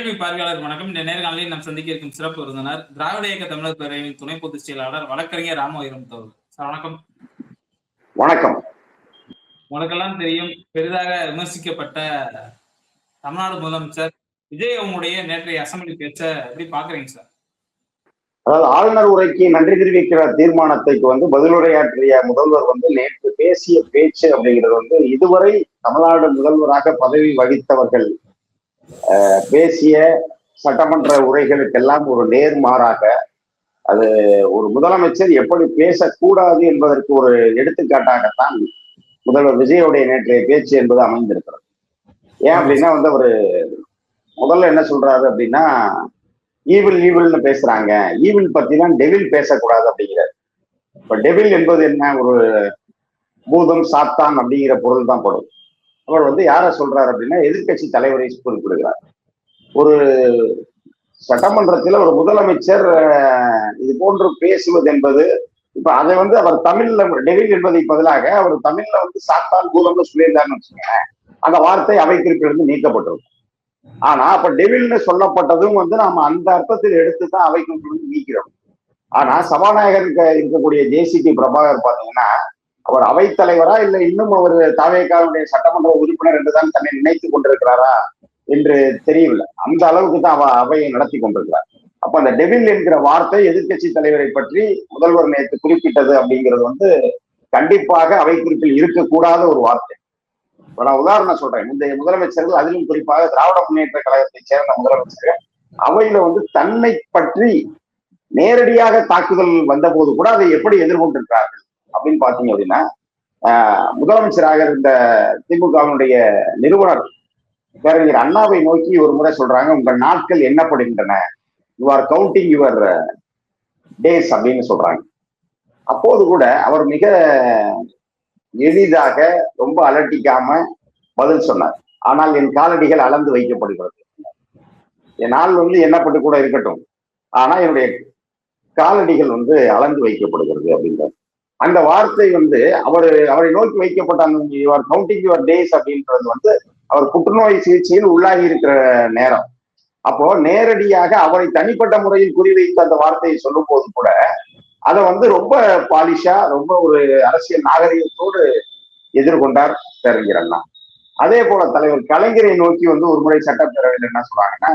கேள்வி பார்வையாளர் வணக்கம். இந்த நேர்காணலில் நாம் சந்திக்க இருக்கும் சிறப்பு விருந்தினர் திராவிட இயக்க தமிழர் பேரவையின் துணை பொதுச் செயலாளர் வழக்கறிஞர் ராமவீரம் அவர்கள். சார் வணக்கம். வணக்கம். உனக்கெல்லாம் தெரியும், பெரிதாக விமர்சிக்கப்பட்ட தமிழ்நாடு முதலமைச்சர் விஜய் அவங்களுடைய நேற்றைய அசம்பிளி பேச்ச எப்படி பாக்குறீங்க சார்? அதாவது ஆளுநர் உரைக்கு நன்றி தெரிவிக்கிற தீர்மானத்துக்கு பதிலுரையாற்றிய முதல்வர் நேற்று பேசிய பேச்சு அப்படிங்கிறது இதுவரை தமிழ்நாடு முதல்வராக பதவி வகித்தவர்கள் பேசிய சட்டமன்ற உரைகளுக்கெல்லாம் ஒரு நேர்மாறாக அது ஒரு முதலமைச்சர் எப்படி பேசக்கூடாது என்பதற்கு ஒரு எடுத்துக்காட்டாகத்தான் முதல்வர் விஜயோடைய நேற்றைய பேச்சு என்பது அமைந்திருக்கிறது. ஏன் அப்படின்னா ஒரு முதல்ல என்ன சொல்றாரு அப்படின்னா, ஈவில்னு பேசுறாங்க, ஈவில் பத்தி தான் டெவில் பேசக்கூடாது அப்படிங்கிறார். இப்ப டெவில் என்பது என்ன, ஒரு பூதம் சாத்தான் அப்படிங்கிற பொருள் தான் படும். அவர் யார சொல்றாரு அப்படின்னா எதிர்கட்சி தலைவரை குறிப்பிடுகிறார். ஒரு சட்டமன்றத்தில் ஒரு முதலமைச்சர் இது போன்று பேசுவது என்பது, இப்ப அதை அவர் தமிழ்ல டெவில் என்பதை பதிலாக அவர் தமிழ்ல சாத்தான் பூதம்னு சொல்லியிருந்தாருன்னு வச்சுக்கோங்க, அந்த வார்த்தை அவை குறிப்பிலிருந்து நீக்கப்பட்டிருக்கும். ஆனா அப்ப டெவில்னு சொல்லப்பட்டதும் நாம அந்த அர்த்தத்தில் எடுத்துதான் அவை குறிப்பிலிருந்து நீக்கிறோம். ஆனா சபாநாயகர் இருக்கக்கூடிய ஜேசிடி பிரபாகர் பாத்தீங்கன்னா, அவர் அவைத்தலைவரா இல்ல இன்னும் அவர் தாவேகாவுடைய சட்டமன்ற உறுப்பினர் என்றுதான் தன்னை நினைத்துக் கொண்டிருக்கிறாரா என்று தெரியவில்லை. அந்த அளவுக்கு தான் அவையை நடத்தி கொண்டிருக்கிறார். அப்ப அந்த டெவில் என்கிற வார்த்தை எதிர்கட்சி தலைவரை பற்றி முதல்வர் நேற்று குறிப்பிட்டது அப்படிங்கிறது கண்டிப்பாக அவை குறிப்பில் இருக்கக்கூடாத ஒரு வார்த்தை. இப்ப நான் உதாரணம் சொல்றேன். முந்தைய முதலமைச்சர்கள், அதிலும் குறிப்பாக திராவிட முன்னேற்ற கழகத்தை சேர்ந்த முதலமைச்சர்கள் அவையில தன்னை பற்றி நேரடியாக தாக்குதல் வந்த போது கூட அதை எப்படி எதிர்கொண்டிருக்கிறார்கள் அப்படின்னு பாத்தீங்க அப்படின்னா, முதலமைச்சராக இருந்த திமுகவினுடைய நிறுவனர் பேரறிஞர் அண்ணாவை நோக்கி ஒரு முறை சொல்றாங்க, உங்கள் நாட்கள் எண்ணப்படுகின்றன, you are counting your days அப்படின்னு சொல்றாங்க. அப்போது கூட அவர் மிக எளிதாக ரொம்ப அலட்டிக்காம பதில் சொன்னார். ஆனால் என் காலடிகள் அளந்து வைக்கப்படுகிறது, என் நாள் எண்ணப்பட்டு கூட இருக்கட்டும், ஆனா என்னுடைய காலடிகள் அளந்து வைக்கப்படுகிறது அப்படின்றார். அந்த வார்த்தை அவரை நோக்கி வைக்கப்பட்ட அந்த யுவர் கவுண்டிங் யுவர் டேஸ் அப்படின்றது அவர் புற்றுநோய் சிகிச்சையில் உள்ளாகி இருக்கிற நேரம். அப்போ நேரடியாக அவரை தனிப்பட்ட முறையில் குறிவைத்து அந்த வார்த்தையை சொல்லும் போது கூட அதை ரொம்ப பாலிஷா, ரொம்ப ஒரு அரசியல் நாகரிகத்தோடு எதிர்கொண்டார் பேரறிஞர் அண்ணா. அதே போல தலைவர் கலைஞரை நோக்கி ஒரு முறை சட்டப்பேரவையில் என்ன சொல்றாங்கன்னா,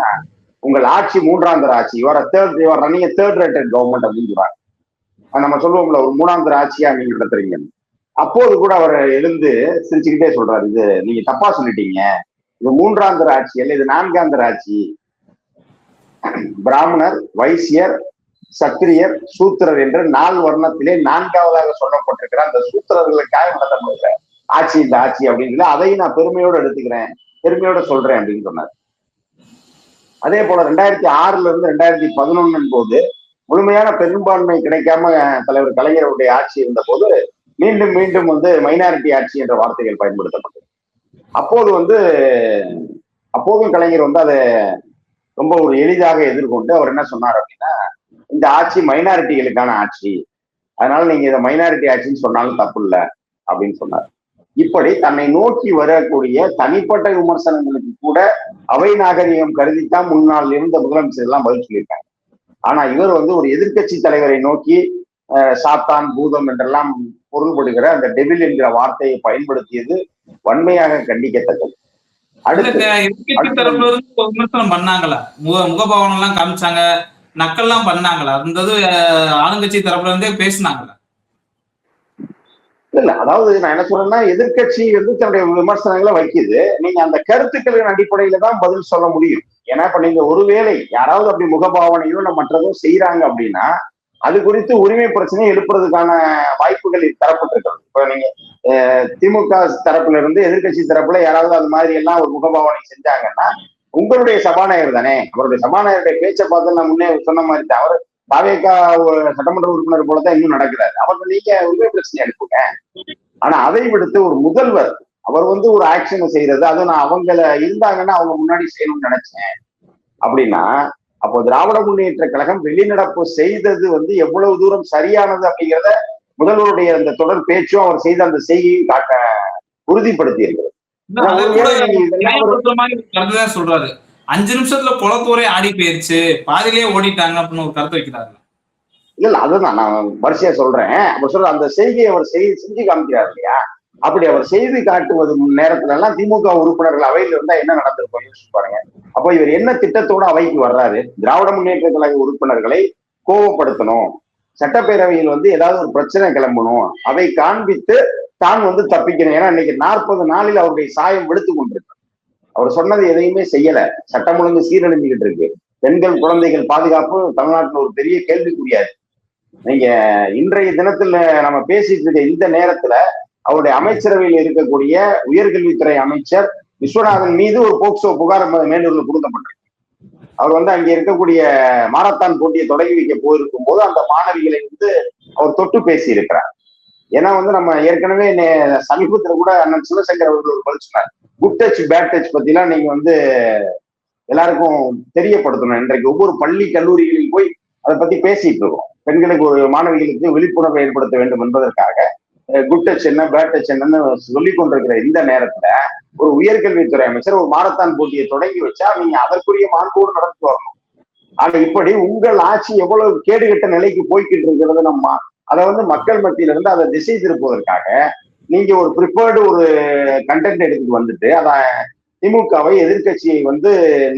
உங்கள் ஆட்சி மூன்றாம் தர ஆட்சி, your running third rated government அப்படின்னு சொல்றாங்க. நம்ம சொல்லுவோம்ல, ஒரு மூணாம் தர ஆட்சியா நீங்க நடத்துறீங்க. அப்போது கூட அவர் எழுந்து சிரிச்சுக்கிட்டே சொல்றாரு, இது நீங்க தப்பா சொல்லிட்டீங்க, இது மூன்றாம் தர ஆட்சி அல்ல, இது நான்காம் தர ஆட்சி. பிராமணர், வைசியர், சத்திரியர், சூத்திரர் என்று 4 வர்ணத்திலே 4வது சொல்லப்பட்டிருக்கிற அந்த சூத்திரர்களுக்காக நடத்தப்படுகிற ஆட்சி இந்த ஆட்சி அப்படின்னு அதையும் நான் பெருமையோடு எடுத்துக்கிறேன், பெருமையோட சொல்றேன் அப்படின்னு சொன்னார். அதே போல 2006 இருந்து 2011 போது முழுமையான பெரும்பான்மை கிடைக்காம தலைவர் கலைஞருடைய ஆட்சி இருந்த போது மீண்டும் மீண்டும் மைனாரிட்டி ஆட்சி என்ற வார்த்தைகள் பயன்படுத்தப்பட்டது. அப்போது அப்போதும் கலைஞர் அதை ரொம்ப ஒரு எளிதாக எதிர்கொண்டு அவர் என்ன சொன்னார் அப்படின்னா, இந்த ஆட்சி மைனாரிட்டிகளுக்கான ஆட்சி, அதனால நீங்க இதை மைனாரிட்டி ஆட்சின்னு சொன்னாலும் தப்பு இல்லை அப்படின்னு சொன்னார். இப்படி தன்னை நோக்கி வரக்கூடிய தனிப்பட்ட விமர்சனங்களுக்கு கூட அவை நாகரிகம் கருதித்தான் முன்னால் இருந்த முதலமைச்சர் எல்லாம் பதில் சொல்லியிருக்காங்க. ஆனா இவர் ஒரு எதிர்கட்சி தலைவரை நோக்கி சாத்தான், பூதம் என்றெல்லாம் பொருள்படுகிற அந்த டெவில் என்கிற வார்த்தையை பயன்படுத்தியது வன்மையாக கண்டிக்கத்தக்கது. விமர்சனம் பண்ணாங்களா, முகபாவனம் எல்லாம் காமிச்சாங்க, நக்கல்லாம் பண்ணாங்களா, இருந்தது ஆளுங்கட்சி தரப்புல இருந்தே பேசினாங்களா? இல்ல, அதாவது நான் என்ன சொல்றேன்னா, எதிர்கட்சி தன்னுடைய விமர்சனங்களை வைக்குது, நீங்க அந்த கருத்துக்களின் அடிப்படையில தான் பதில் சொல்ல முடியும். ஏன்னா இப்ப நீங்க ஒருவேளை யாராவது அப்படி முகபாவனையோ இல்ல மற்றதோ செய்யறாங்க அப்படின்னா அது குறித்து உரிமை பிரச்சனையை எழுப்புறதுக்கான வாய்ப்புகள் தரப்பட்டிருக்கிறது. இப்ப நீங்க திமுக தரப்புல இருந்து எதிர்கட்சி தரப்புல யாராவது அது மாதிரி எல்லாம் ஒரு முகபாவனை செஞ்சாங்கன்னா உங்களுடைய சபாநாயகர் தானே, அவருடைய சபாநாயகருடைய பேச்சை பார்த்து நான் முன்னே சொன்ன மாதிரி தான் அவர் தாவேகா சட்டமன்ற உறுப்பினர் போலதான் இன்னும் நடக்கிறாரு. அவர்கள் நீங்க உரிமை பிரச்சனை அனுப்புங்க. ஆனா அதை விடுத்து ஒரு முதல்வர் அவர் ஒரு ஆக்ஷனை செய்யறது, அது நான் அவங்கள இருந்தாங்கன்னா அவங்க முன்னாடி செய்யணும்னு நினைச்சேன் அப்படின்னா, அப்போ திராவிட முன்னேற்ற கழகம் வெளிநடப்பு செய்தது எவ்வளவு தூரம் சரியானது அப்படிங்கிறத முதல்வருடைய அந்த தொடர் பேச்சும் அவர் செய்த அந்த செய்தியும் காட்ட உறுதிப்படுத்தி இருக்கிறது. சொல்றாரு. 5 நிமிஷத்துல குளத்தூரே ஆடி போயிருச்சு, பாதியிலேயே ஓடிட்டாங்க அப்படின்னு ஒரு கருத்து வைக்கிறாரு. இல்ல அதுதான் நான் வரிசையா சொல்றேன். அப்ப சொல்ற அந்த செய்தியை அவர் செஞ்சு காமிக்கிறார் இல்லையா? அப்படி அவர் செய்து காட்டுவது நேரத்துல எல்லாம் திமுக உறுப்பினர்கள் அவையில் இருந்தா என்ன நடந்திருக்கும் யோசிச்சு பாருங்க. அப்போ இவர் என்ன திட்டத்தோட அவைக்கு வர்றாரு? திராவிட முன்னேற்ற கழக உறுப்பினர்களை கோபப்படுத்தணும், சட்டப்பேரவையில் ஏதாவது ஒரு பிரச்சனை கிளம்பணும், அதை காண்பித்து தான் தப்பிக்கணும். ஏன்னா இன்னைக்கு 40 நாளில் அவருடைய சாயம் வெளுத்து கொண்டிருக்கு. அவர் சொன்னது எதையுமே செய்யல. சட்டம் ஒழுங்கு சீரழிஞ்சுக்கிட்டு இருக்கு. பெண்கள் குழந்தைகள் பாதுகாப்பு தமிழ்நாட்டில் ஒரு பெரிய கேள்விக்குரியாது. நீங்க இன்றைய தினத்துல நம்ம பேசிட்டு இருக்க இந்த நேரத்துல அவருடைய அமைச்சரவையில் இருக்கக்கூடிய உயர்கல்வித்துறை அமைச்சர் விஸ்வநாதன் மீது ஒரு போக்சோ புகார் மேலூர்ல கொடுக்கப்பட்டிருக்கு. அவர் அங்க இருக்கக்கூடிய மாரத்தான் போட்டியை தொடங்கி வைக்க போயிருக்கும் போது அந்த மாணவிகளை அவர் தொட்டு பேசி இருக்கிறார். ஏன்னா நம்ம ஏற்கனவே சமீபத்துல கூட அண்ணன் சிவசங்கர் அவர்கள் ஒரு பதில் சொன்னார். குட் டச் பேட் டச் பத்தி எல்லாம் நீங்க எல்லாருக்கும் தெரியப்படுத்தணும். இன்றைக்கு ஒவ்வொரு பள்ளி கல்லூரிகளில் போய் அதை பத்தி பேசிட்டு இருக்கோம். பெண்களுக்கு ஒரு மாணவிகளுக்கு விழிப்புணர்வை ஏற்படுத்த வேண்டும் என்பதற்காக குட் டச் என்ன பேட் டச் என்னன்னு சொல்லிக் கொண்டிருக்கிற இந்த நேரத்துல ஒரு உயர்கல்வித்துறை அமைச்சர் ஒரு மாரத்தான் போட்டியை தொடங்கி வச்சா நீங்க அதற்குரிய மாண்போடு நடத்தி வரணும். ஆனா இப்படி உங்கள் ஆட்சி எவ்வளவு கேடுகட்ட நிலைக்கு போய்கிட்டு இருக்கிறது அதை மக்கள் மத்தியில இருந்து அதை திசை திருப்புவதற்காக நீங்க ஒரு ப்ரிப்பேர்டு ஒரு கண்டென்ட் எடுத்துட்டு வந்துட்டு அதை திமுகவை எதிர்கட்சியை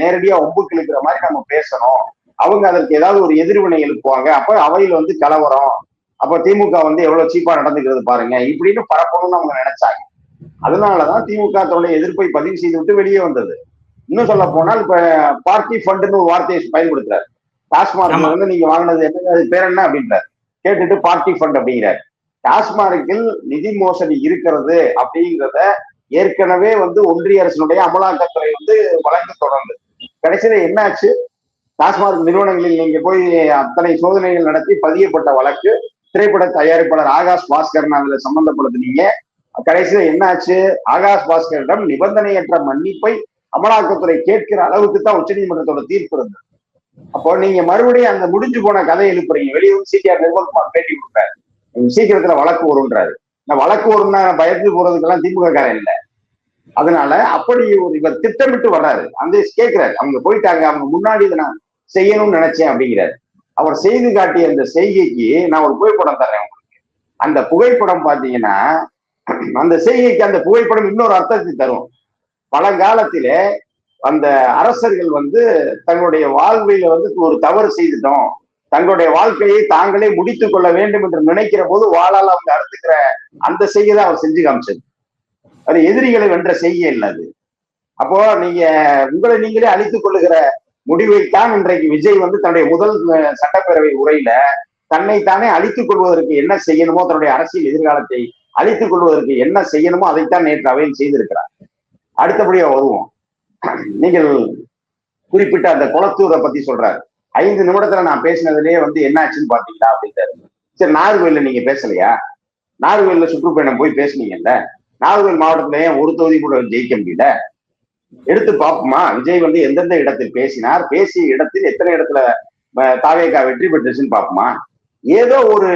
நேரடியா ஒம்புக்கு இழுக்கிற மாதிரி நம்ம பேசணும். அவங்க அதற்கு ஏதாவது ஒரு எதிர்வினை எழுப்புவாங்க. அப்ப அவையில் கலவரம், அப்ப திமுக எவ்வளவு சீப்பா நடந்துக்கிறது பாருங்க இப்படின்னு பரப்பணும்னு அவங்க நினைச்சாங்க. அதனாலதான் திமுக தன்னுடைய எதிர்ப்பை பதிவு செய்து விட்டு வெளியே வந்தது. இன்னும் சொல்ல போனால் இப்ப பார்ட்டி ஃபண்டுன்னு ஒரு வார்த்தையை பயன்படுத்துறாரு. டாஸ்மார்க் நீங்க வாங்கினது என்ன, அது பேர் என்ன அப்படின்றாரு. கேட்டுட்டு பார்ட்டி ஃபண்ட் அப்படிங்கிறார். டாஸ்மார்க்கில் நிதி மோசடி இருக்கிறது அப்படிங்கிறத ஏற்கனவே ஒன்றிய அரசினுடைய அமலாக்கத்துறை வழக்கு தொடர்ந்து கடைசியில என்னாச்சு? டாஸ்மார்க் நிறுவனங்களில் நீங்க போய் அத்தனை சோதனைகள் நடத்தி பதியப்பட்ட வழக்கு, திரைப்பட தயாரிப்பாளர் ஆகாஷ் பாஸ்கர் அதுல சம்பந்தப்படுத்தினீங்க. கடைசியில என்னாச்சு? ஆகாஷ் பாஸ்கரிடம் நிபந்தனையற்ற மன்னிப்பை அமலாக்கத்துறை கேட்கிற அளவுக்கு தான் உச்சநீதிமன்றத்தோட தீர்ப்பு இருந்தது. அப்போ நீங்க மறுபடியும் அந்த முடிஞ்சு போன கதை எழுப்புறீங்க. வெளியே சிடிஆர் நிர்மல்குமார் பேட்டி கொடுக்குறாரு, சீக்கிரத்துல வழக்கு வரும்ன்றாரு. வழக்கு வரும்னா பயந்து போறதுக்கெல்லாம் திமுக காரன் இல்லை. அதனால அப்படி ஒரு இவர் திட்டமிட்டு வர்றாரு. கேட்கிறாரு, அவங்க போயிட்டாங்க, அவங்க முன்னாடி இதை நான் செய்யணும்னு நினைச்சேன் அப்படிங்கிறாரு. அவர் செய்து காட்டிய அந்த செய்கைக்கு நான் ஒரு புகைப்படம் தர்றேன் உங்களுக்கு. அந்த புகைப்படம் பாத்தீங்கன்னா அந்த செய்கைக்கு அந்த புகைப்படம் இன்னொரு அர்த்தத்தை தரும். பழங்காலத்திலே அந்த அரசர்கள் தங்களுடைய வாழ்வில ஒரு தவறு செய்துட்டோம், தங்களுடைய வாழ்க்கையை தாங்களே முடித்துக் கொள்ள வேண்டும் என்று நினைக்கிற போது வாழால் அவங்க அறுத்துக்கிற அந்த செய்கை தான் அவர் செஞ்சு காமிச்சது. அது எதிரிகளை வென்ற செய்கை இல்லை அது. அப்போ நீங்க உங்களை நீங்களே அழித்துக் கொள்ளுகிற முடிவைத்தான் இன்றைக்கு விஜய் தன்னுடைய முதல் சட்டப்பேரவை உரையில தன்னைத்தானே அழித்துக் கொள்வதற்கு என்ன செய்யணுமோ, தன்னுடைய அரசியல் எதிர்காலத்தை அழித்துக் கொள்வதற்கு என்ன செய்யணுமோ அதைத்தான் நேற்று அவையில் செய்திருக்கிறார். அடுத்தபடியா வருவோம். நீங்கள் குறிப்பிட்ட அந்த குளத்தூரை பத்தி சொல்றாரு. 5 நிமிடத்துல நான் பேசினதுலயே என்னாச்சுன்னு பாத்தீங்களா அப்படின்றாரு. சரி, நாகர்கோயில்ல நீங்க பேசலையா? நாகர்கோயில்ல சுற்றுப்பயணம் போய் பேசுனீங்கல்ல, நாகர்கோவில் மாவட்டத்துல ஏன் ஒரு தொகுதி கூட ஜெயிக்க முடியல? எடுத்து பார்ப்போமா, விஜய் எந்தெந்த இடத்தில் பேசினார், பேசிய இடத்தில் எத்தனை இடத்துல தாவேகா வெற்றி பெற்றுச்சுன்னு பார்ப்போமா? ஏதோ ஒரு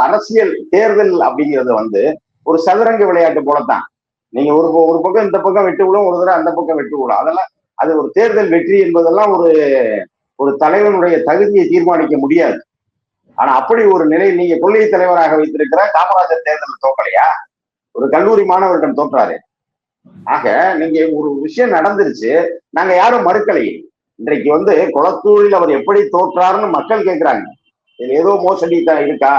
அரசியல் தேர்தல் அப்படிங்கிறது ஒரு சதுரங்க விளையாட்டு போலத்தான். நீங்க ஒரு பக்கம் இந்த பக்கம் வெட்டு விடும், ஒரு தடவை அந்த பக்கம் வெட்டு விடும். அதெல்லாம் அது ஒரு தேர்தல் வெற்றி என்பதெல்லாம் ஒரு தலைவனுடைய தகுதியை தீர்மானிக்க முடியாது. ஆனா அப்படி ஒரு நிலை நீங்க கொள்கை தலைவராக வைத்திருக்கிற காமராஜர் தேர்தலில் தோக்கலையா? ஒரு கல்லூரி மாணவரிடம் தோற்றாரு. ஆக நீங்க ஒரு விஷயம் நடந்துருச்சு, நாங்க யாரும் மறுக்கலையே. இன்றைக்கு குளத்தூரில் அவர் எப்படி தோற்றாருன்னு மக்கள் கேட்கிறாங்க. இதுல ஏதோ மோசடி இருக்கா,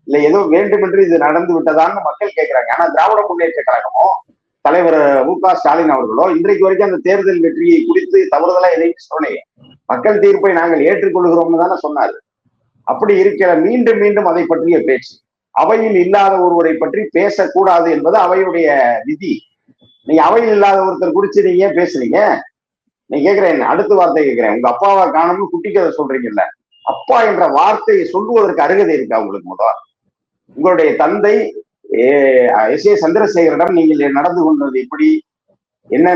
இல்ல ஏதோ வேண்டுமென்று இது நடந்து விட்டதான்னு மக்கள் கேட்கிறாங்க. ஆனா திராவிட முன்னேற்ற கழகமோ தலைவர் மு.க. ஸ்டாலின் அவர்களோ இன்றைக்கு வரைக்கும் அந்த தேர்தல் வெற்றியை குறித்து தவறுதலா எதையும் சொன்னீங்க. மக்கள் தீர்ப்பை நாங்கள் ஏற்றுக்கொள்கிறோம்னு தானே சொன்னாரு. அப்படி இருக்கிற மீண்டும் மீண்டும் அதை பற்றிய பேச்சு, அவையில் இல்லாத ஒருவரை பற்றி பேசக்கூடாது என்பது அவையுடைய விதி. நீங்க அவையில் இல்லாத ஒருத்தர் குறிச்சு நீங்க ஏன் பேசுறீங்க? நீங்க கேட்கிறேன், அடுத்த வார்த்தை கேட்கிறேன். உங்க அப்பாவை காணும்னு குட்டி கதை சொல்றீங்கல்ல, அப்பா என்ற வார்த்தையை சொல்லுவதற்கு அருகதை இருக்கா உங்களுக்கு? முதல் உங்களுடைய தந்தை எஸ்.ஏ. சந்திரசேகரிடம் நீங்கள் நடந்து கொண்டது எப்படி, என்ன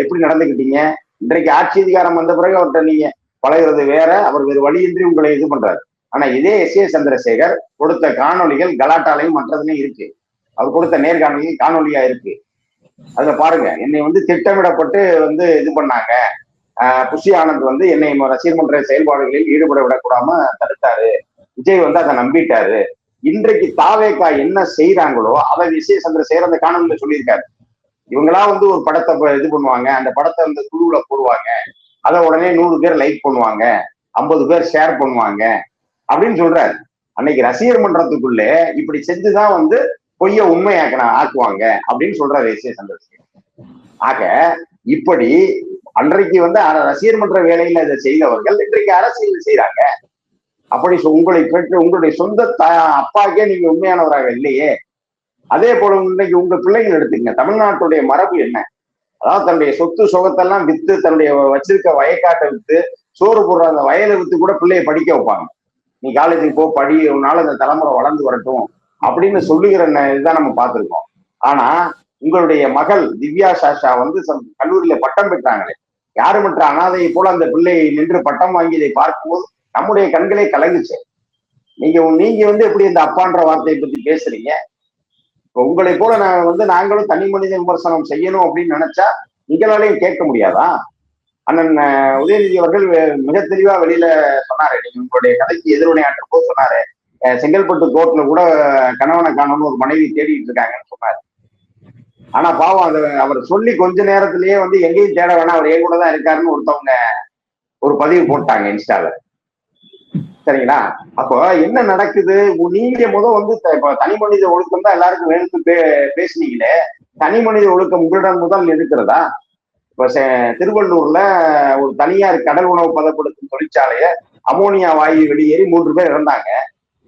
எப்படி நடந்துக்கிட்டீங்க? இன்றைக்கு ஆட்சி அதிகாரம் வந்த பிறகு அவர்கிட்ட நீங்க பழகிறது வேற, அவர் வேறு வழியின்றி உங்களை இது பண்றாரு. ஆனா இதே எஸ்.ஏ. சந்திரசேகர் கொடுத்த காணொலிகள் கலாட்டாலையும் மற்றதுலையும் இருக்கு. அவர் கொடுத்த நேர்காணலில் காணொலியா இருக்கு. அதுல பாருங்க, என்னை திட்டமிடப்பட்டு இது பண்ணாங்க, புஷி ஆனந்த் வந்து என்னை ரசிகர் மன்ற செயல்பாடுகளில் ஈடுபட விடக்கூடாம தடுத்தாரு. விஜய் வந்து அதை நம்பிட்டாரு. இன்றைக்கு தாவேகா என்ன செய்யறாங்களோ அதை விஜய் சந்திரசேகர் அந்த காணொலியில சொல்லியிருக்காரு. இவங்களா வந்து ஒரு படத்தை இது பண்ணுவாங்க, அந்த படத்தை அந்த குழுவுல போடுவாங்க, அதை உடனே 100 பேர் லைக் பண்ணுவாங்க, 50 பேர் ஷேர் பண்ணுவாங்க அப்படின்னு சொல்றாரு. அன்னைக்கு ரசிகர் மன்றத்துக்குள்ளே இப்படி செஞ்சுதான் வந்து பொய்ய ஆக்குவாங்க அப்படின்னு சொல்றாரு விஜய் சந்திரசேகர். ஆக இப்படி அன்றைக்கு வந்து ரசிகர் மன்ற வேலையில இதை செய்தவர்கள் இன்றைக்கு அரசியல் செய்யறாங்க. அப்படி உங்களை பெற்று உங்களுடைய சொந்த அப்பாக்கே நீங்க உண்மையானவராக இல்லையே. அதே போல இன்னைக்கு உங்க பிள்ளைகள் எடுத்துங்க, தமிழ்நாட்டுடைய மரபு என்ன? அதாவது தன்னுடைய சொத்து சுகத்தெல்லாம் வித்து, தன்னுடைய வச்சிருக்க வயக்காட்டை வித்து, சோறு போடுற அந்த வயலை வித்து கூட பிள்ளைய படிக்க வைப்பாங்க. நீ காலேஜுக்கு போ, படி, உன்னால இந்த தலைமுறை வளர்ந்து வரட்டும் அப்படின்னு சொல்லுகிற இதுதான் நம்ம பார்த்திருக்கோம். ஆனா உங்களுடைய மகள் திவ்யா சாஷா வந்து கல்லூரியில பட்டம் பெற்றாங்களே, யாருமற்ற அனாதையை போல அந்த பிள்ளை நின்று பட்டம் வாங்கியதை பார்க்கும்போது நம்முடைய கண்களே கலங்குச்சு. நீங்க வந்து எப்படி இந்த அப்பான்ற வார்த்தையை பத்தி பேசுறீங்க? இப்போ உங்களை போல நாங்களும் தனி மனித விமர்சனம் செய்யணும் அப்படின்னு நினைச்சா நீங்களாலையும் கேட்க முடியாதா? அண்ணன் உதயநிதி அவர்கள் மிக தெளிவா வெளியில சொன்னாரு. நீங்க உங்களுடைய கதைக்கு எதிர்வினையாற்றும் போது சொன்னாரு, செங்கல்பட்டு கோர்ட்ல கூட கணவனை காணணும்னு ஒரு மனைவி தேடிட்டு இருக்காங்கன்னு சொன்னாரு. ஆனா பாவம் அவர் சொல்லி கொஞ்ச நேரத்திலேயே வந்து எங்கேயும் தேட வேணாம், அவர் என் கூட தான் இருக்காருன்னு ஒருத்தவங்க ஒரு பதிவு போட்டாங்க இன்ஸ்டால. சரிங்களா? அப்போ என்ன நடக்குது? நீங்க வந்து இப்ப தனி மனித ஒழுக்கம் தான் எல்லாருக்கும் வேணும்னு பேசுனீங்களே, தனி மனித ஒழுக்கம் உங்களிடம் முதல் இருக்கிறதா? இப்ப திருவள்ளூர்ல ஒரு தனியார் கடல் உணவு பதப்படுத்தும் தொழிற்சாலைய அமோனியா வாயு வெளியேறி 3 பேர் இறந்தாங்க.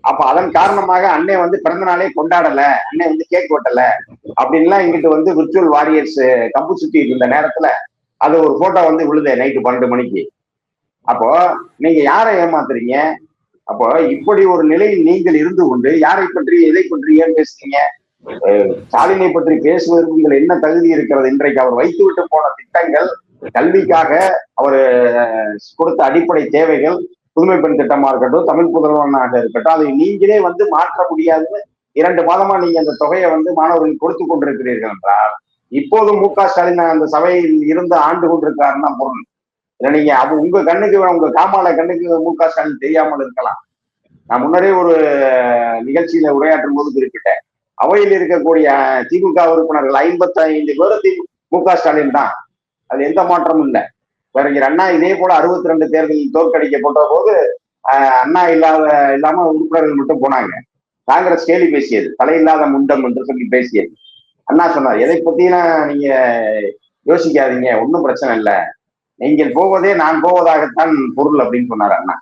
அப்ப அதன் காரணமாக அன்னை வந்து பிறந்த நாளே கொண்டாடல, அன்னை வந்து கேக் வெட்டல அப்படின்லாம் இங்கிட்டு வந்து விர்ச்சுவல் வாரியர்ஸ் கம்பு சுத்திட்டு இருந்த நேரத்துல அது ஒரு போட்டோ வந்து விழுது நைட்டு 12 மணிக்கு. அப்போ நீங்க யாரை ஏமாத்துறீங்க? அப்போ இப்படி ஒரு நிலையில் நீங்கள் இருந்து கொண்டு யாரை பற்றி எதை பற்றி ஏன் பேசுறீங்க? ஸ்டாலினை பற்றி பேசுவதற்கு உங்கள் என்ன தகுதி இருக்கிறது? இன்றைக்கு அவர் வைத்துவிட்டு போன திட்டங்கள், கல்விக்காக அவர் கொடுத்த அடிப்படை தேவைகள், புதுமை பெண் திட்டமா இருக்கட்டும், தமிழ் புதல்வனாக இருக்கட்டும், அதை நீங்களே வந்து மாற்ற முடியாது. 2 மாதமா நீங்க அந்த தொகையை வந்து மாணவர்களுக்கு கொடுத்து கொண்டிருக்கிறீர்கள் என்றால் இப்போதும் மு.க. ஸ்டாலின் அந்த சபையில் இருந்து ஆண்டு கொண்டிருக்காருன்னா பொருள். நீங்க அப்ப உங்க கண்ணுக்கு, உங்க காமால கண்ணுக்கு மு.க. ஸ்டாலின் தெரியாமல் இருக்கலாம். நான் முன்னரே ஒரு நிகழ்ச்சியில உரையாற்றும் போது குறிப்பிட்டேன், அவையில் இருக்கக்கூடிய திமுக உறுப்பினர்கள் 55 பேர் மு.க. ஸ்டாலின் தான். அது எந்த மாற்றமும் இல்லை. பேரறிஞர் அண்ணா இதே போல 62 தேர்தலில் தோற்கடிக்கப்பட்ட போது அண்ணா இல்லாம உறுப்பினர்கள் மட்டும் போனாங்க. காங்கிரஸ் கேலி பேசியது, தலையில்லாத முண்டம் என்று சொல்லி பேசியது. அண்ணா சொன்னார், எதை பத்தினா நீங்க யோசிக்காதீங்க, ஒன்றும் பிரச்சனை இல்லை, நீங்கள் போவதே நான் போவதாகத்தான் பொருள் அப்படின்னு சொன்னார் அண்ணா.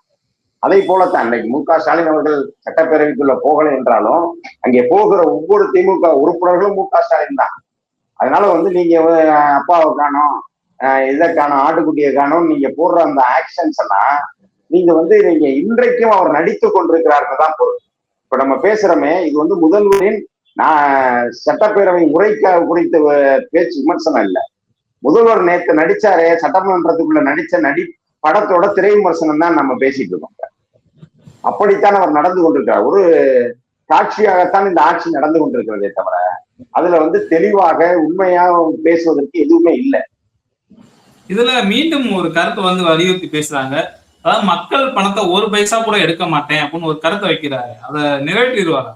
அதை போலத்தான் இன்னைக்கு மு.க. ஸ்டாலின் அவர்கள் சட்டப்பேரவைக்குள்ள போகலை என்றாலும் அங்கே போகிற ஒவ்வொரு திமுக உறுப்பினர்களும் மு.க. ஸ்டாலின் தான். அதனால வந்து நீங்க அப்பாவை காணோம், இதை காணும், ஆட்டுக்குட்டியை காணும் நீங்க போடுற அந்த ஆக்ஷன்ஸ் எல்லாம் நீங்க வந்து நீங்க இன்றைக்கும் அவர் நடித்து கொண்டிருக்கிறார்கள் தான் பொருள். இப்ப நம்ம பேசுறோமே, இது வந்து முதல்வரின் சட்டப்பேரவை உரைக்க குறித்த பேச்சு விமர்சனம் இல்லை. முதல்வர் நேற்று நடிச்சாரே, சட்டமன்றத்துக்குள்ள நடிச்ச படத்தோட திரை விமர்சனம் தான் நம்ம பேசிட்டு இருக்கோம். அப்படித்தான் அவர் நடந்து கொண்டிருக்கிறார். ஒரு காட்சியாகத்தான் இந்த ஆட்சி நடந்து கொண்டிருக்கிறதே தவிர அதுல வந்து தெளிவாக உண்மையா பேசுவதற்கு எதுவுமே இல்லை. இதுல மீண்டும் ஒரு கருத்தை வந்து வலியுறுத்தி பேசுறாங்க. அதாவது மக்கள் பணத்தை 1 பைசா கூட எடுக்க மாட்டேன் அப்படின்னு ஒரு கருத்தை வைக்கிறாரு. அதை நிறைவேற்றிடுவாரா?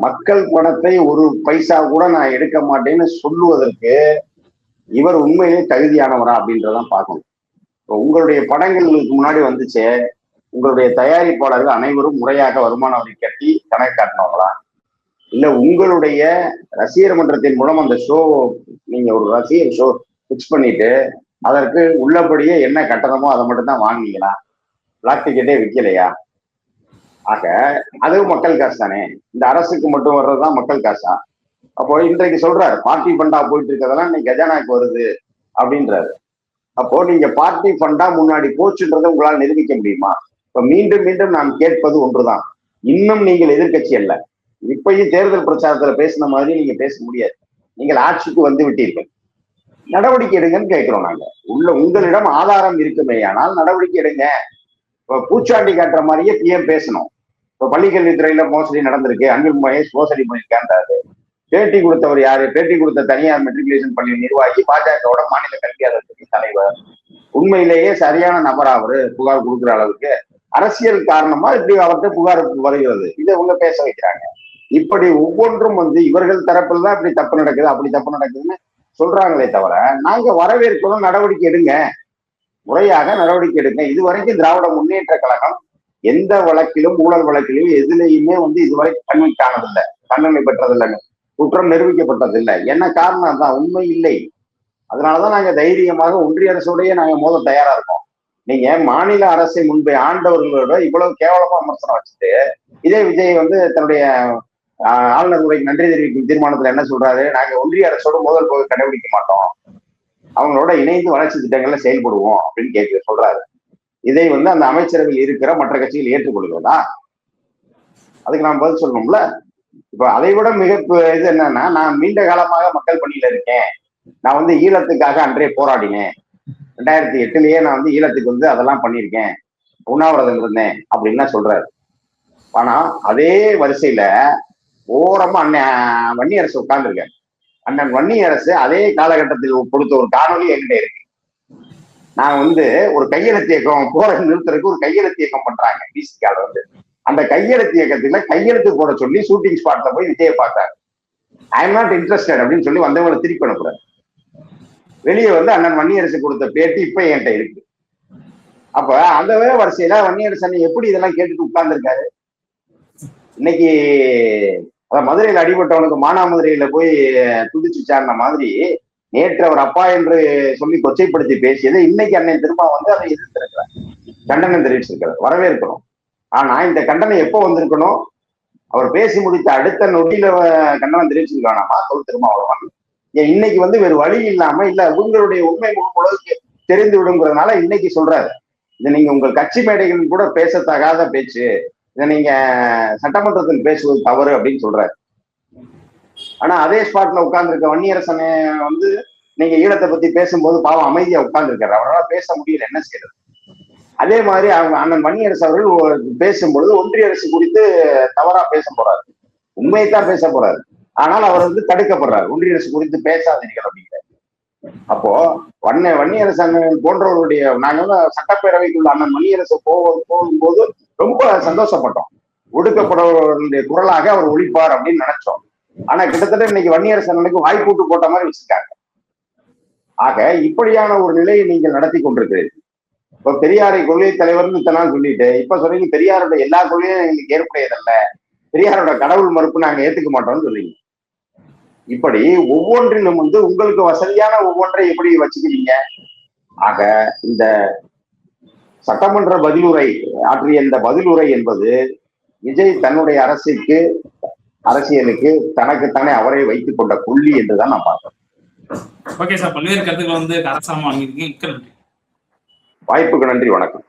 மக்கள் பணத்தை 1 பைசா கூட நான் எடுக்க மாட்டேன்னு சொல்லுவதற்கு இவர் உண்மையிலே தகுதியானவரா அப்படின்றதான் பார்க்கணும். இப்போ உங்களுடைய படங்களுக்கு முன்னாடி வந்துச்சே, உங்களுடைய தயாரிப்பாளர்கள் அனைவரும் முறையாக வருமான வரி கட்டி கணக்கு காட்டினவங்களா? இல்ல உங்களுடைய ரசிகர் மன்றத்தின் மூலம் அந்த ஷோ, நீங்க ஒரு ரசிகர் ஷோ பிக்ஸ் பண்ணிட்டு அதற்கு உள்ளபடியே என்ன கட்டணமோ அதை மட்டும் தான் வாங்கினீங்களா? பிளாக் டிக்கெட்டே விற்கலையா? ஆக அதுவும் மக்கள் காசு தானே. இந்த அரசுக்கு மட்டும் வர்றதுதான் மக்கள் காசா? அப்போ இன்றைக்கு சொல்றாரு பார்ட்டி ஃபண்டா போயிட்டு இருக்கிறதெல்லாம் இன்னைக்கு கஜானாக்கு வருது அப்படின்றாரு. அப்போ நீங்க பார்ட்டி ஃபண்டா முன்னாடி போச்சுன்றதை உங்களால் நிரூபிக்க முடியுமா? இப்ப மீண்டும் மீண்டும் நாம் கேட்பது ஒன்றுதான், இன்னும் நீங்கள் எதிர்கட்சி அல்ல. இப்பயும் தேர்தல் பிரச்சாரத்துல பேசின மாதிரி நீங்க பேச முடியாது. நீங்கள் ஆட்சிக்கு வந்து விட்டீர்கள், நடவடிக்கை எடுங்கன்னு கேட்கிறோம் நாங்க. உங்களிடம் ஆதாரம் இருக்குமேயானால் நடவடிக்கை எடுங்க. இப்ப பூச்சாண்டி காட்டுற மாதிரியே பிஎம் பேசணும். இப்ப பள்ளிக்கல்வித்துறையில மோசடி நடந்திருக்கு, அன்பில் மகேஷ் மோசடி பண்ணியிருக்கான்றாரு. பேட்டி கொடுத்தவர் யாரு? பேட்டி கொடுத்த தனியார் மெட்ரிகுலேஷன் பள்ளி நிர்வாகி, பாஜகவோட மாநில கல்வி அலுவலக தலைவர். உண்மையிலேயே சரியான நபரா அவரு புகார் கொடுக்குற அளவுக்கு? அரசியல் காரணமா இப்படி அவர்கிட்ட புகார் வருகிறது. இதை இவங்க பேச வைக்கிறாங்க. இப்படி ஒவ்வொன்றும் இவர்கள் தரப்புல தான் இப்படி தப்பு நடக்குது, அப்படி தப்பு நடக்குதுன்னு சொல்றாங்களே தவிர, நாங்க வரவேற்கணும், நடவடிக்கை எடுங்க, முறையாக நடவடிக்கை எடுங்க. இதுவரைக்கும் திராவிட முன்னேற்ற கழகம் எந்த வழக்கிலும், ஊழல் வழக்கிலும் எதுலையுமே இதுவரை கண்ணில் காணதில்லை, தண்டனை பெற்றதில்லைன்னு, குற்றம் நிரூபிக்கப்பட்டதில்லை. என்ன காரணம் தான்? உண்மை இல்லை. அதனாலதான் நாங்க தைரியமாக ஒன்றிய அரசோடய நாங்க மோத தயாரா இருக்கோம். நீங்க மாநில அரசை முன்பே ஆண்டவர்களோட இவ்வளவு கேவலமா விமர்சனம் வச்சுட்டு, இதே விஜய் தன்னுடைய ஆளுநர் உரைக்கு நன்றி தெரிவிக்கும் தீர்மானத்துல என்ன சொல்றாரு? நாங்க ஒன்றிய அரசோட மோதல் போக கடைபிடிக்க மாட்டோம், அவங்களோட இணைந்து வளர்ச்சி திட்டங்கள்ல செயல்படுவோம் அப்படின்னு சொல்றாரு. இதை அந்த அமைச்சரவையில் இருக்கிற மற்ற கட்சிகள் ஏற்றுக்கொள்கிறதா? அதுக்கு நான் பதில் சொல்லணும்ல. இப்ப அதை விட மிக இது என்னன்னா, நான் நீண்ட காலமாக மக்கள் பணியில இருக்கேன், நான் ஈழத்துக்காக அன்றே போராடினேன், 2008லயே நான் ஈழத்துக்கு அதெல்லாம் பண்ணியிருக்கேன், உண்ணாவிரதம் இருந்தேன் அப்படின்னு சொல்றாரு. ஆனா அதே வரிசையில ஓரமா அண்ணன் வன்னியரசு உட்கார்ந்துருக்காரு. அண்ணன் வன்னியரசு அதே காலகட்டத்தில் கொடுத்த ஒரு காணொலி என்கிட்ட இருக்கு. நான் ஒரு கையெழுத்து இயக்கம் போற நிறுத்துறதுக்கு ஒரு கையெழுத்து இயக்கம் பண்றாங்க பிசிகால. அந்த கையெழுத்து இயக்கத்துல கையெழுத்து போட சொல்லி ஷூட்டிங் ஸ்பாட்ல போய் விஜயை பார்த்தாரு. ஐ எம் நாட் இன்ட்ரெஸ்டட் அப்படின்னு சொல்லி வந்தவங்களை திருப்பி அனுப்புறாரு. வெளியே அண்ணன் வன்னியரசு கொடுத்த பேட்டி இப்ப என்கிட்ட இருக்கு. அப்ப அந்த வரிசையில வன்னியரசு அண்ணன் எப்படி இதெல்லாம் கேட்டுட்டு உட்கார்ந்துருக்காரு? இன்னைக்கு மதுரையில் அடிபட்டவனுக்கு மானாமதுரையில போய் துதிச்சு சார்ந்த மாதிரி நேற்று அவர் அப்பா என்று சொல்லி கொச்சைப்படுத்தி பேசியது இன்னைக்கு அண்ணன் திரும்ப அதை எதிர்த்திருக்கிறார், கண்டனம் தெரிவிச்சிருக்கிறார். வரவேற்கணும். ஆனா இந்த கண்டனம் எப்போ வந்திருக்கணும்? அவர் பேசி முடித்த அடுத்த நொடியில கண்டனம் தெரிவிச்சிருக்கானாமா தொல் திருமாவளவன். இன்னைக்கு வேறு வழி இல்லாம இல்ல உங்களுடைய உண்மை உலகுக்கு தெரிந்து விடுங்கிறதுனால இன்னைக்கு சொல்றாரு. இதை நீங்க உங்கள் கட்சி மேடைகள் கூட பேசத்தகாத பேச்சு, இதை நீங்க சட்டமன்றத்தில் பேசுவது தவறு அப்படின்னு சொல்றாரு. ஆனா அதே ஸ்பாட்ல உட்கார்ந்துருக்க வன்னியரசனை நீங்க ஈழத்தை பத்தி பேசும்போது பாவம் அமைதியா உட்கார்ந்துருக்காரு, அவரால் பேச முடியல, என்ன செய்யறது? அதே மாதிரி அவங்க அண்ணன் வன்னியரசு அவர்கள் பேசும்பொழுது ஒன்றிய அரசு குறித்து தவறா பேச போறாரு, உண்மையைத்தான் பேச போறாரு. ஆனால் அவர் தடுக்கப்படுறாரு, ஒன்றிய அரசு குறித்து பேசாதீர்கள் அப்படிங்கிற. அப்போ வன்னியரசு அண்ணன் போன்றவருடைய நாங்க சட்டப்பேரவைக்குள்ள அண்ணன் வன்னியரசு போகும்போது ரொம்ப சந்தோஷப்பட்டோம். ஒடுக்கப்படுவர்களுடைய குரலாக அவர் ஒழிப்பார் அப்படின்னு நினைச்சோம். ஆனா கிட்டத்தட்ட இன்னைக்கு வன்னியரசு அண்ணனுக்கு வாய்ப்பூட்டு போட்ட மாதிரி வச்சிருக்காங்க. ஆக இப்படியான ஒரு நிலையை நீங்கள் நடத்தி கொண்டிருக்கிறீர்கள். இப்ப பெரியாரை கொள்கை தலைவர்னு இத்தனை சொல்லிட்டு இப்ப சொல்றீங்க பெரியாரோட எல்லா கொள்கையும் எங்களுக்கு ஏற்புடையதல்ல, பெரியாரோட கடவுள் மறுப்பு நாங்க ஏத்துக்க மாட்டோம்னு சொல்றீங்க. இப்படி ஒவ்வொன்றிலும் உங்களுக்கு வசதியான ஒவ்வொன்றை எப்படி வச்சுக்கிறீங்க? ஆக இந்த சட்டமன்ற பதிலுரை ஆற்றிய இந்த பதிலுரை என்பது விஜய் தன்னுடைய அரசியலுக்கு தனக்குத்தானே அவரை வைத்துக் கொண்ட புள்ளி என்றுதான் நான் பார்க்கிறேன். ஓகே சார், பல்வேறு கருத்துக்கள் அரசாங்கம் வாங்கியிருக்கீங்க. வாய்ப்புக்கு நன்றி, வணக்கம்.